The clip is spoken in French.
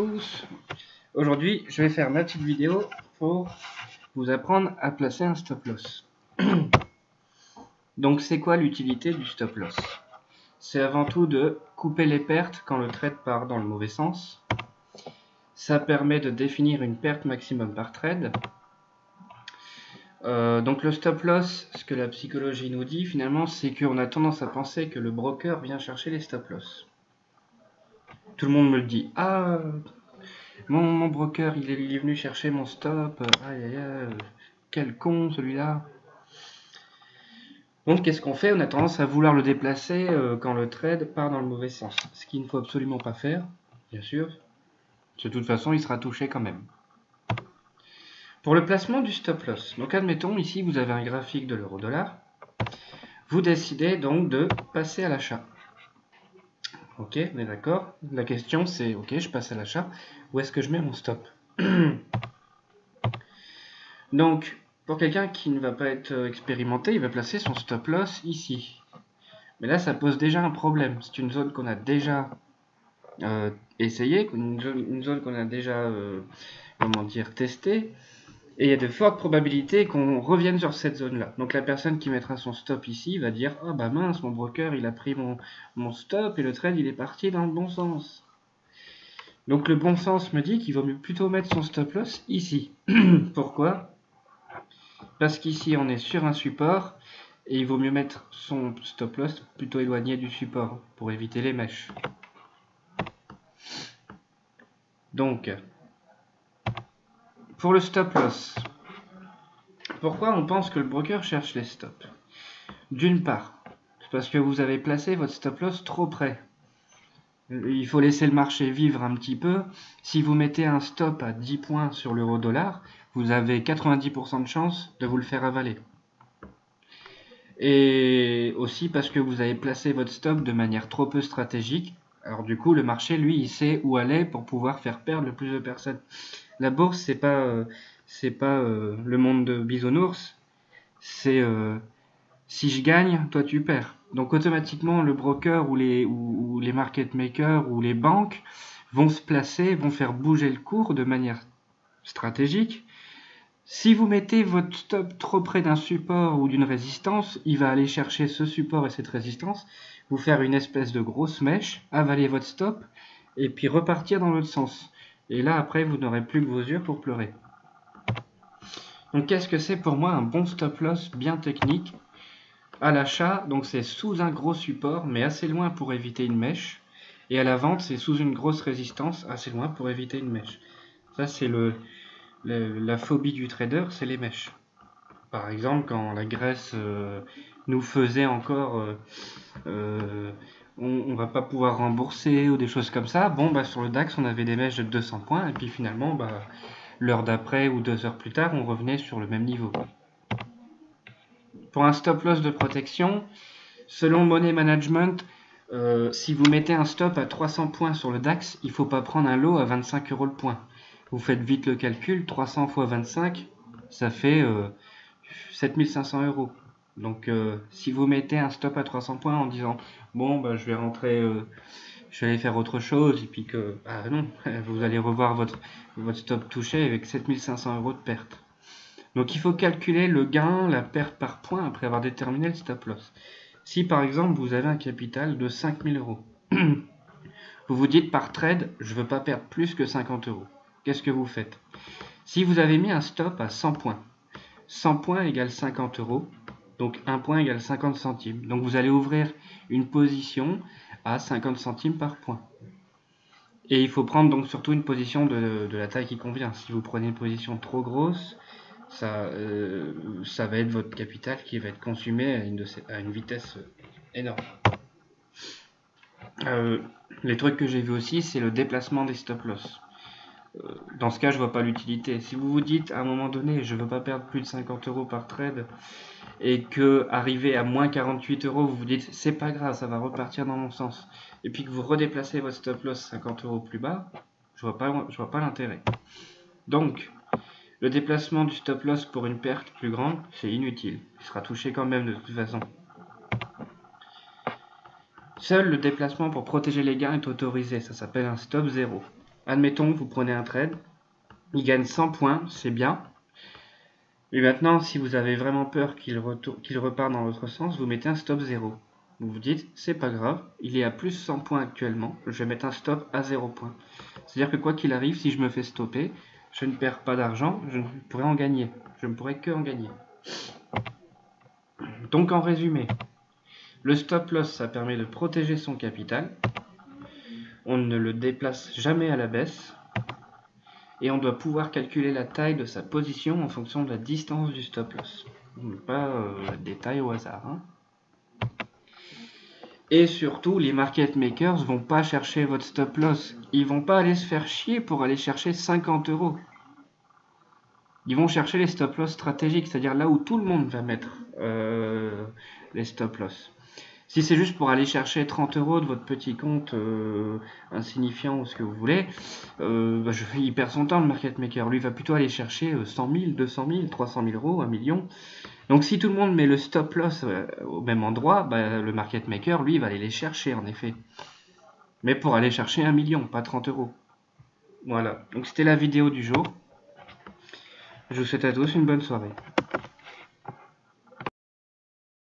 tous. Aujourd'hui, je vais faire ma petite vidéo pour vous apprendre à placer un stop loss. Donc, c'est quoi l'utilité du stop loss? C'est avant tout de couper les pertes quand le trade part dans le mauvais sens. Ça permet de définir une perte maximum par trade. Donc le stop loss, ce que la psychologie nous dit finalement, c'est qu'on a tendance à penser que le broker vient chercher les stop loss. Tout le monde me le dit. Ah, mon broker, il est venu chercher mon stop. Aïe aïe aïe, quel con celui-là. Donc qu'est-ce qu'on fait? On a tendance à vouloir le déplacer quand le trade part dans le mauvais sens. Ce qu'il ne faut absolument pas faire, bien sûr. De toute façon, il sera touché quand même. Pour le placement du stop loss, donc admettons ici vous avez un graphique de l'euro-dollar. Vous décidez donc de passer à l'achat. Ok, on est d'accord. La question c'est, ok, je passe à l'achat. Où est-ce que je mets mon stop? Donc, pour quelqu'un qui ne va pas être expérimenté, il va placer son stop loss ici. Mais là, ça pose déjà un problème. C'est une zone qu'on a déjà essayée, une zone qu'on a déjà, testée. Et il y a de fortes probabilités qu'on revienne sur cette zone-là. Donc la personne qui mettra son stop ici va dire « Ah bah mince, mon broker, il a pris mon stop et le trade, il est parti dans le bon sens. » Donc le bon sens me dit qu'il vaut mieux plutôt mettre son stop loss ici. Pourquoi? Parce qu'ici, on est sur un support et il vaut mieux mettre son stop loss plutôt éloigné du support pour éviter les mèches. Donc, pour le stop loss, pourquoi on pense que le broker cherche les stops? D'une part, c'est parce que vous avez placé votre stop loss trop près. Il faut laisser le marché vivre un petit peu. Si vous mettez un stop à 10 points sur l'euro-dollar, vous avez 90% de chance de vous le faire avaler. Et aussi parce que vous avez placé votre stop de manière trop peu stratégique. Alors du coup, le marché, lui, il sait où aller pour pouvoir faire perdre le plus de personnes. La bourse, c'est pas le monde de bisounours. C'est si je gagne, toi tu perds. Donc automatiquement, le broker ou les market makers ou les banques vont se placer, vont faire bouger le cours de manière stratégique. Si vous mettez votre stop trop près d'un support ou d'une résistance, il va aller chercher ce support et cette résistance, vous faire une espèce de grosse mèche, avaler votre stop et puis repartir dans l'autre sens. Et là, après, vous n'aurez plus que vos yeux pour pleurer. Donc, qu'est-ce que c'est pour moi un bon stop loss bien technique? À l'achat, donc c'est sous un gros support, mais assez loin pour éviter une mèche. Et à la vente, c'est sous une grosse résistance, assez loin pour éviter une mèche. Ça, c'est la phobie du trader, c'est les mèches. Par exemple, quand la Grèce nous faisait encore on va pas pouvoir rembourser ou des choses comme ça, bon bah sur le DAX on avait des mèches de 200 points et puis finalement bah, l'heure d'après ou 2 heures plus tard on revenait sur le même niveau. Pour un stop loss de protection, selon Money Management, si vous mettez un stop à 300 points sur le DAX, il ne faut pas prendre un lot à 25 € le point. Vous faites vite le calcul, 300 x 25, ça fait 7500 €. Donc si vous mettez un stop à 300 points en disant bon bah je vais rentrer, je vais aller faire autre chose et puis que bah non, vous allez revoir votre stop touché avec 7500 € de perte. Donc il faut calculer le gain, la perte par point après avoir déterminé le stop loss. Si par exemple vous avez un capital de 5000 €, vous vous dites par trade, je ne veux pas perdre plus que 50 €. Qu'est-ce que vous faites? Si vous avez mis un stop à 100 points, 100 points égale 50 €, donc 1 point égale 50 centimes. Donc vous allez ouvrir une position à 50 centimes par point. Et il faut prendre donc surtout une position de la taille qui convient. Si vous prenez une position trop grosse, ça va être votre capital qui va être consumé à une vitesse énorme. Les trucs que j'ai vus aussi, c'est le déplacement des stop loss. Dans ce cas, je vois pas l'utilité. Si vous vous dites à un moment donné, je veux pas perdre plus de 50 € par trade, et que arrivé à moins 48 €, vous vous dites c'est pas grave, ça va repartir dans mon sens, et puis que vous redéplacez votre stop loss 50 € plus bas, je vois pas l'intérêt. Donc, le déplacement du stop loss pour une perte plus grande, c'est inutile. Il sera touché quand même de toute façon. Seul le déplacement pour protéger les gains est autorisé, ça s'appelle un stop 0. Admettons que vous prenez un trade, il gagne 100 points, c'est bien. Et maintenant, si vous avez vraiment peur qu'il repart dans l'autre sens, vous mettez un stop 0. Vous vous dites, c'est pas grave, il est à plus 100 points actuellement, je vais mettre un stop à 0 points. C'est-à-dire que quoi qu'il arrive, si je me fais stopper, je ne perds pas d'argent, je ne pourrai en gagner. Je ne pourrai que en gagner. Donc en résumé, le stop loss, ça permet de protéger son capital. On ne le déplace jamais à la baisse. Et on doit pouvoir calculer la taille de sa position en fonction de la distance du stop loss. Pas des tailles au hasard. Hein. Et surtout, les market makers vont pas chercher votre stop loss. Ils vont pas aller se faire chier pour aller chercher 50 euros. Ils vont chercher les stop loss stratégiques, c'est-à-dire là où tout le monde va mettre les stop loss. Si c'est juste pour aller chercher 30 euros de votre petit compte insignifiant ou ce que vous voulez, il perd son temps le market maker. Lui va plutôt aller chercher 100 000, 200 000, 300 000 euros, 1 million. Donc si tout le monde met le stop loss au même endroit, le market maker, lui, va aller les chercher en effet. Mais pour aller chercher 1 million, pas 30 euros. Voilà, donc c'était la vidéo du jour. Je vous souhaite à tous une bonne soirée.